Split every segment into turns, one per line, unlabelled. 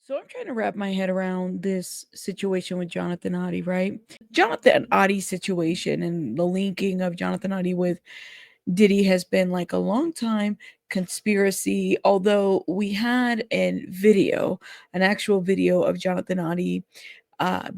So I'm trying to wrap my head around this situation with Jonathan Oddi, right? Jonathan Oddi situation and the linking of Jonathan Oddi with Diddy has been like a long time conspiracy. Although we had an actual video of Jonathan Oddi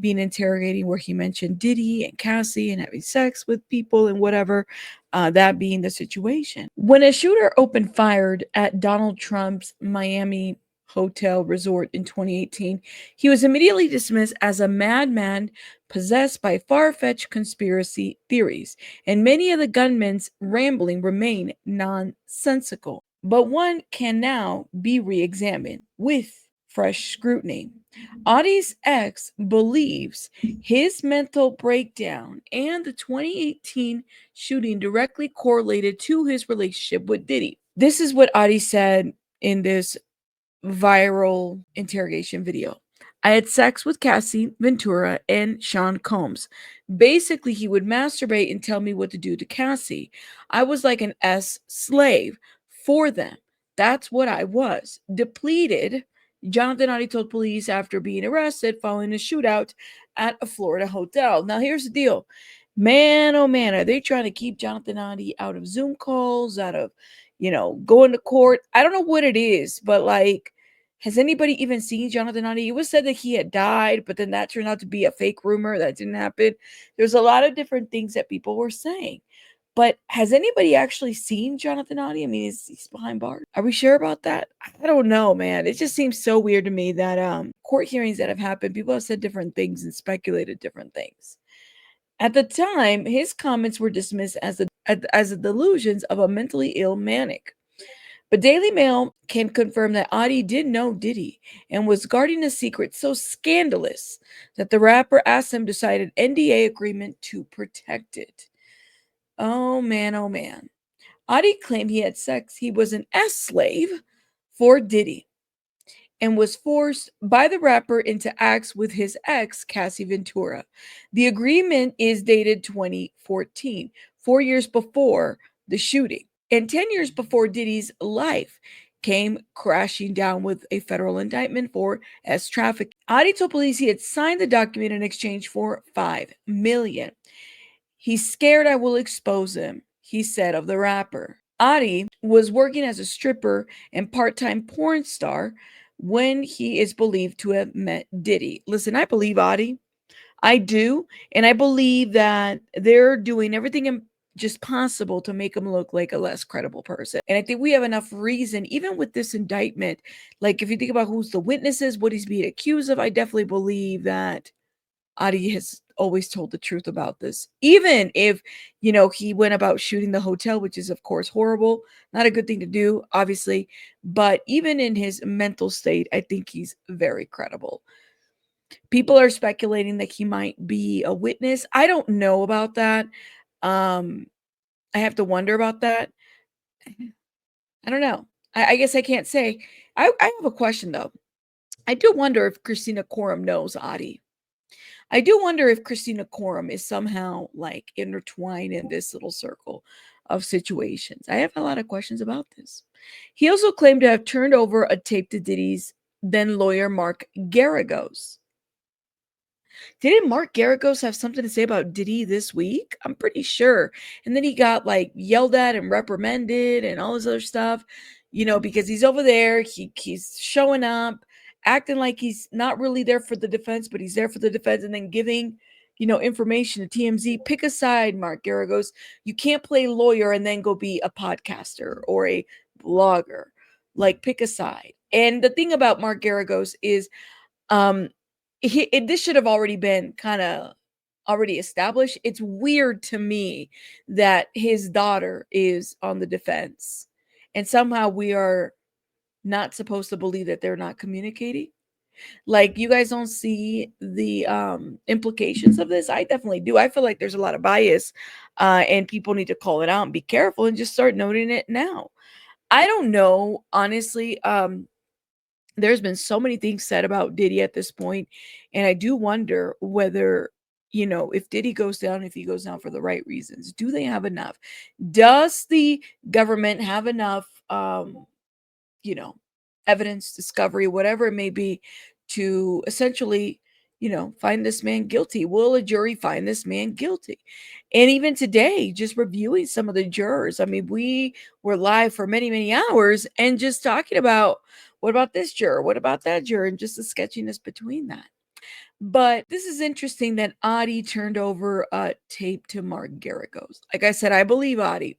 being interrogating where he mentioned Diddy and Cassie and having sex with people and whatever, that being the situation. When a shooter opened fire at Donald Trump's Miami hotel resort in 2018, he was immediately dismissed as a madman possessed by far-fetched conspiracy theories, and many of the gunman's rambling remain nonsensical. But one can now be re-examined with fresh scrutiny. Audie's ex believes his mental breakdown and the 2018 shooting directly correlated to his relationship with Diddy. This is what Audie said in this viral interrogation video. I had sex with Cassie Ventura and Sean Combs. Basically, he would masturbate and tell me what to do to Cassie. I was like an S slave for them. That's what I was. Depleted, Jonathan Oddi told police after being arrested following a shootout at a Florida hotel. Now, here's the deal. Man, oh man, are they trying to keep Jonathan Oddi out of Zoom calls, out of, going to court? I don't know what it is, but like, has anybody even seen Jonathan Oddi? It was said that he had died, but then that turned out to be a fake rumor. That didn't happen. There's a lot of different things that people were saying. But has anybody actually seen Jonathan Oddi? I mean, he's behind bars. Are we sure about that? I don't know, man. It just seems so weird to me that court hearings that have happened, people have said different things and speculated different things. At the time, his comments were dismissed as the delusions of a mentally ill manic. But Daily Mail can confirm that Oddi did know Diddy and was guarding a secret so scandalous that the rapper asked him to sign an NDA agreement to protect it. Oh man, oh man. Oddi claimed he had sex. He was an S-slave for Diddy and was forced by the rapper into acts with his ex, Cassie Ventura. The agreement is dated 2014, 4 years before the shooting, and 10 years before Diddy's life came crashing down with a federal indictment for S trafficking. Oddi told police he had signed the document in exchange for $5 million. He's scared I will expose him, he said of the rapper. Oddi was working as a stripper and part-time porn star when he is believed to have met Diddy. Listen, I believe Oddi. I do. And I believe that they're doing everything just possible to make him look like a less credible person. And I think we have enough reason, even with this indictment, like if you think about who's the witnesses, what he's being accused of, I definitely believe that Adi has always told the truth about this. Even if, he went about shooting the hotel, which is, of course, horrible. Not a good thing to do, obviously. But even in his mental state, I think he's very credible. People are speculating that he might be a witness. I don't know about that. Um, I have to wonder about that. I don't know. I guess I can't say. I have a question, though. I do wonder if Christina Coram knows Adi. I do wonder if Christina Coram is somehow like intertwined in this little circle of situations. I have a lot of questions about this. He also claimed to have turned over a tape to Diddy's then lawyer Mark Garagos. Didn't Mark Garagos have something to say about Diddy this week? I'm pretty sure. And then he got like yelled at and reprimanded and all this other stuff, because he's over there. He's showing up, acting like he's not really there for the defense, but he's there for the defense, and then giving, information to TMZ. Pick a side, Mark Garagos. You can't play lawyer and then go be a podcaster or a blogger. Like, pick a side. And the thing about Mark Garagos is, this should have already been kind of already established. It's weird to me that his daughter is on the defense and somehow we are not supposed to believe that they're not communicating. Like, you guys don't see the implications of this. I definitely do. I feel like there's a lot of bias, and people need to call it out and be careful and just start noting it now. I don't know, honestly. There's been so many things said about Diddy at this point, and I do wonder whether, if Diddy goes down, if he goes down for the right reasons. Do they have enough? Does the government have enough, you know, evidence, discovery, whatever it may be, to essentially, find this man guilty. Will a jury find this man guilty? And even today, just reviewing some of the jurors, I mean, we were live for many, many hours and just talking about what about this juror? What about that juror? And just the sketchiness between that. But this is interesting that Oddi turned over a tape to Mark Garagos. Like I said, I believe Oddi.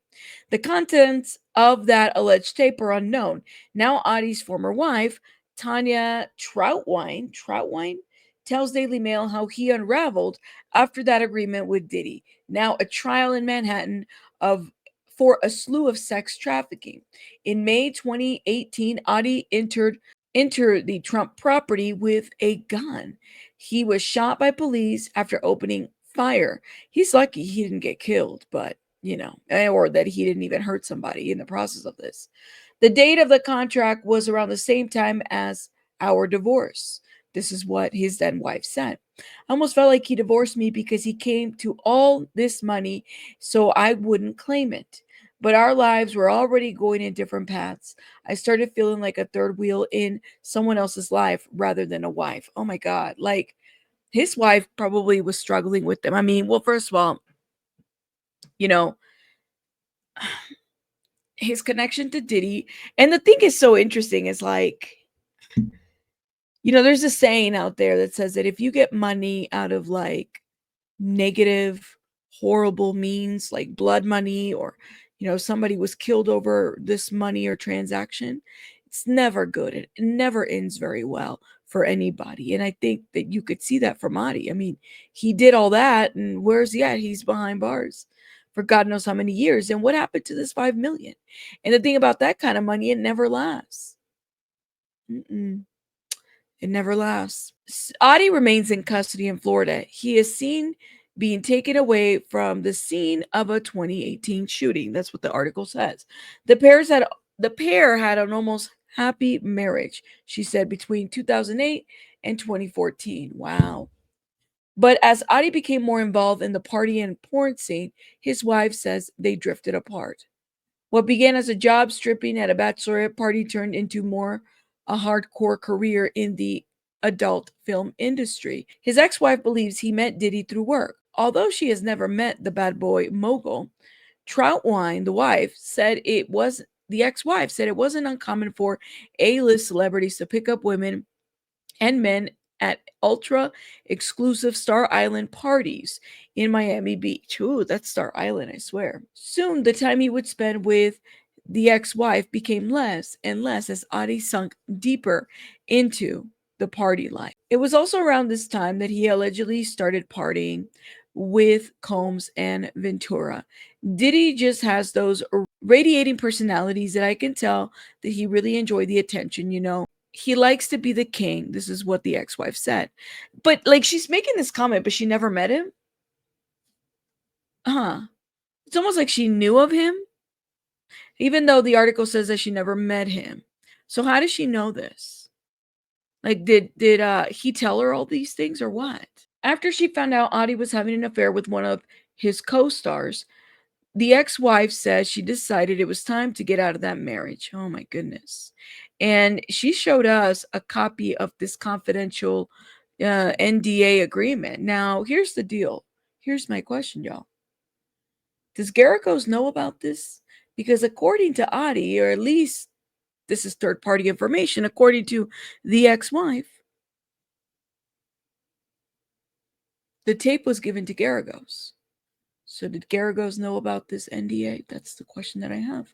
The contents of that alleged tape are unknown. Now, Oddi's former wife, Tanya Troutwine, tells Daily Mail how he unraveled after that agreement with Diddy. Now, a trial in Manhattan of for a slew of sex trafficking. In May 2018, Oddi entered the Trump property with a gun. He was shot by police after opening fire. He's lucky he didn't get killed, but or that he didn't even hurt somebody in the process of this. The date of the contract was around the same time as our divorce. This is what his then wife said. I almost felt like he divorced me because he came to all this money so I wouldn't claim it. But our lives were already going in different paths. I started feeling like a third wheel in someone else's life rather than a wife. Oh my God. Like his wife probably was struggling with them. I mean, well, first of all, you know, his connection to Diddy. And the thing is so interesting is like, there's a saying out there that says that if you get money out of like negative, horrible means like blood money or, somebody was killed over this money or transaction, it's never good. It never ends very well for anybody. And I think that you could see that from Adi. I mean, he did all that and where's he at? He's behind bars for God knows how many years. And what happened to this 5 million? And the thing about that kind of money, it never lasts. Mm-mm. It never lasts. Adi remains in custody in Florida. He is seen being taken away from the scene of a 2018 shooting. That's what the article says. The pair had an almost happy marriage, she said, between 2008 and 2014. Wow. But as Adi became more involved in the party and porn scene, his wife says they drifted apart. What began as a job stripping at a bachelorette party turned into more a hardcore career in the adult film industry. His ex-wife believes he met Diddy through work. Although she has never met the bad boy mogul, Troutwine, the ex-wife said it wasn't uncommon for A-list celebrities to pick up women and men at ultra exclusive Star Island parties in Miami Beach. Ooh, that's Star Island, I swear. Soon, the time he would spend with the ex wife became less and less as Adi sunk deeper into the party life. It was also around this time that he allegedly started partying with Combs and Ventura. Diddy just has those radiating personalities that I can tell that he really enjoyed the attention. He likes to be the king. This is what the ex-wife said. But like she's making this comment, but she never met him. Huh. It's almost like she knew of him, even though the article says that she never met him. So how does she know this? Like, did he tell her all these things or what? After she found out Adi was having an affair with one of his co-stars, the ex-wife says she decided it was time to get out of that marriage. Oh my goodness. And she showed us a copy of this confidential NDA agreement. Now, here's the deal. Here's my question, y'all. Does Garagos know about this? Because according to Adi, or at least this is third-party information, according to the ex-wife, the tape was given to Garagos. So did Garagos know about this NDA? That's the question that I have.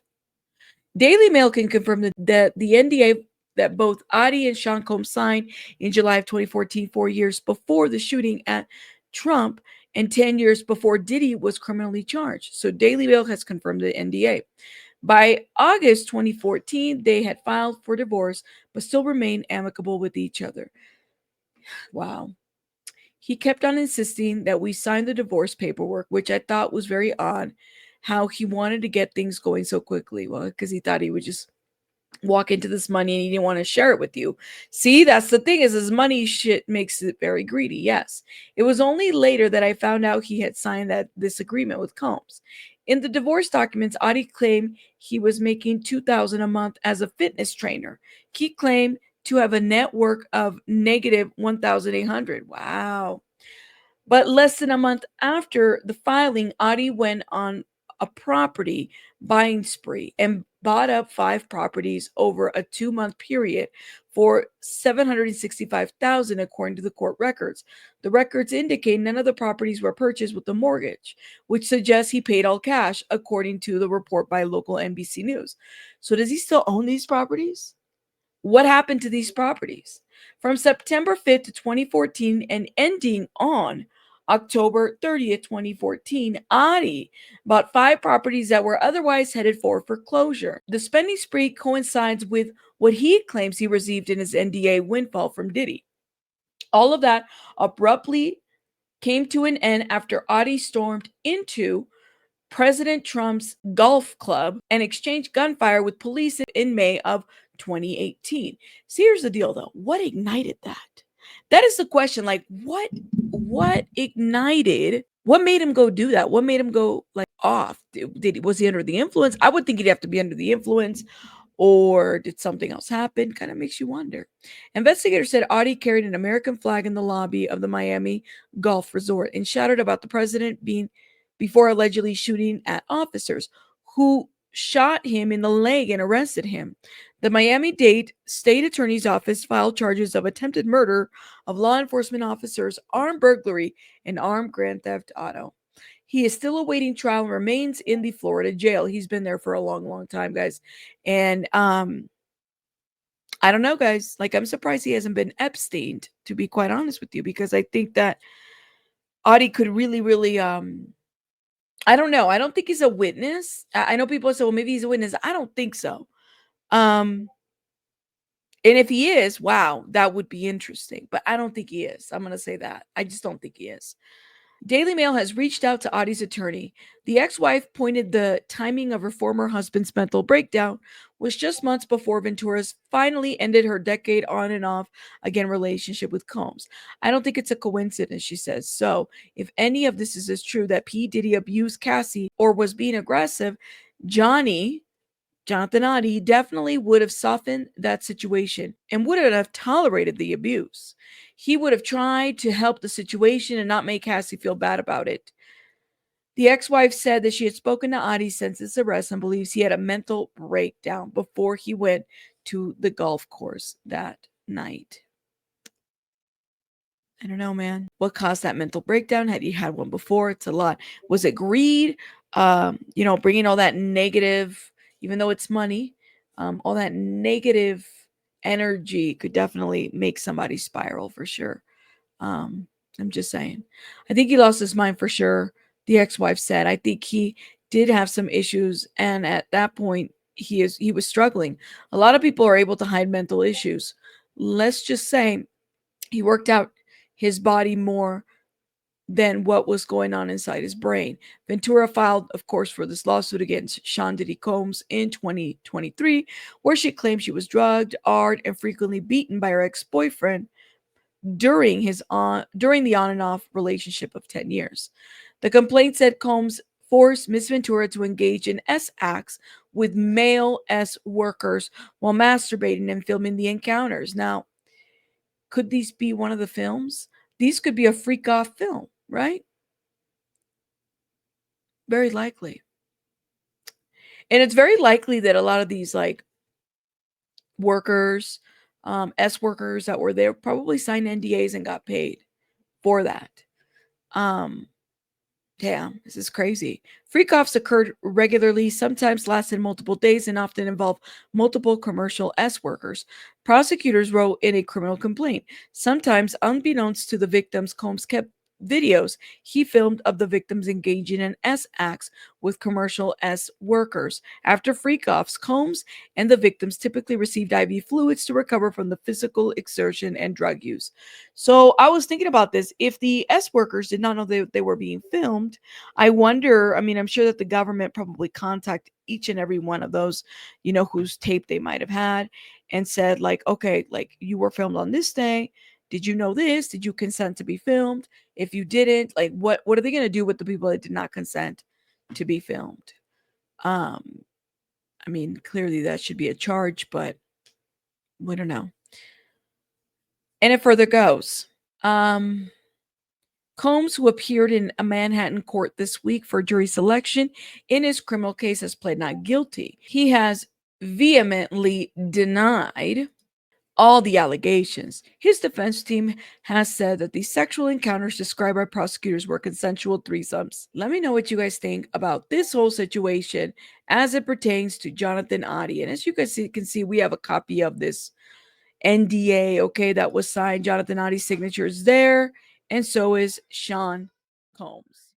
Daily Mail can confirm that the NDA that both Adi and Sean Combs signed in July of 2014, 4 years before the shooting at Trump and 10 years before Diddy was criminally charged. So Daily Mail has confirmed the NDA. By August 2014, they had filed for divorce, but still remained amicable with each other. Wow. He kept on insisting that we sign the divorce paperwork, which I thought was very odd, how he wanted to get things going so quickly. Well, because he thought he would just walk into this money and he didn't want to share it with you. See, that's the thing is his money shit makes it very greedy. Yes. It was only later that I found out he had signed this agreement with Combs. In the divorce documents, Adi claimed he was making $2,000 a month as a fitness trainer. He claimed to have a net worth of negative 1,800. Wow. But less than a month after the filing, Oddi went on a property buying spree and bought up 5 properties over a 2-month period for $765,000, according to the court records. The records indicate none of the properties were purchased with a mortgage, which suggests he paid all cash, according to the report by local NBC News. So does he still own these properties? What happened to these properties? From September 5th to 2014 and ending on October 30th, 2014, Oddi bought 5 properties that were otherwise headed for foreclosure. The spending spree coincides with what he claims he received in his NDA windfall from Diddy. All of that abruptly came to an end after Oddi stormed into President Trump's golf club and exchanged gunfire with police in May of 2018. So here's the deal though. What ignited that? That is the question. Like what ignited? What made him go do that? What made him go like off? Was he under the influence? I would think he'd have to be under the influence, or did something else happen? Kind of makes you wonder. Investigators said Oddi carried an American flag in the lobby of the Miami golf resort and shouted about the president being before allegedly shooting at officers who shot him in the leg and arrested him. The Miami-Dade State Attorney's Office filed charges of attempted murder of law enforcement officers, armed burglary, and armed grand theft auto. He is still awaiting trial and remains in the Florida jail. He's been there for a long, long time, guys. And I don't know, guys. Like, I'm surprised he hasn't been Epsteined, to be quite honest with you, because I think that Oddi could really, really I don't know. I don't think he's a witness. I know people say, well, maybe he's a witness. I don't think so. And if he is, wow, that would be interesting. But I don't think he is. I'm going to say that. I just don't think he is. Daily Mail has reached out to Oddi's attorney. The ex-wife pointed the timing of her former husband's mental breakdown was just months before Ventura's finally ended her decade on and off again relationship with Combs. I don't think it's a coincidence, she says. So, if any of this is true that P. Diddy abused Cassie or was being aggressive, Jonathan Oddi definitely would have softened that situation and wouldn't have tolerated the abuse. He would have tried to help the situation and not make Cassie feel bad about it. The ex-wife said that she had spoken to Oddi since his arrest and believes he had a mental breakdown before he went to the golf course that night. I don't know, man. What caused that mental breakdown? Had he had one before? It's a lot. Was it greed? Bringing all that negative, even though it's money, all that negative energy could definitely make somebody spiral for sure. I'm just saying. I think he lost his mind for sure. The ex-wife said. I think he did have some issues, and at that point, he was struggling. A lot of people are able to hide mental issues. Let's just say he worked out his body more than what was going on inside his brain. Ventura filed, of course, for this lawsuit against Sean Diddy Combs in 2023, where she claimed she was drugged, argued, and frequently beaten by her ex-boyfriend during the on and off relationship of 10 years. The complaint said Combs forced Miss Ventura to engage in acts with male workers while masturbating and filming the encounters. Now, could these be one of the films? These could be a freak off film, right? Very likely. And it's very likely that a lot of these like workers, workers that were there probably signed NDAs and got paid for that. Damn, this is crazy. Freak-offs occurred regularly, sometimes lasted multiple days, and often involved multiple commercial workers. Prosecutors wrote in a criminal complaint. Sometimes, unbeknownst to the victims, Combs kept videos he filmed of the victims engaging in acts with commercial workers. After freak-offs, Combs and the victims typically received IV fluids to recover from the physical exertion and drug use. So I was thinking about this. If the workers did not know they were being filmed, I wonder, I mean, I'm sure that the government probably contacted each and every one of those, whose tape they might have had and said like, okay, like you were filmed on this day. Did you know this? Did you consent to be filmed? If you didn't, like what are they going to do with the people that did not consent to be filmed? I mean, clearly that should be a charge, but we don't know. And it further goes. Combs, who appeared in a Manhattan court this week for jury selection in his criminal case, has pled not guilty. He has vehemently denied all the allegations. His defense team has said that the sexual encounters described by prosecutors were consensual threesomes. Let me know what you guys think about this whole situation as it pertains to Jonathan Oddi. And as you guys can see, we have a copy of this NDA, okay, that was signed. Jonathan Oddi's signature is there, and so is Sean Combs.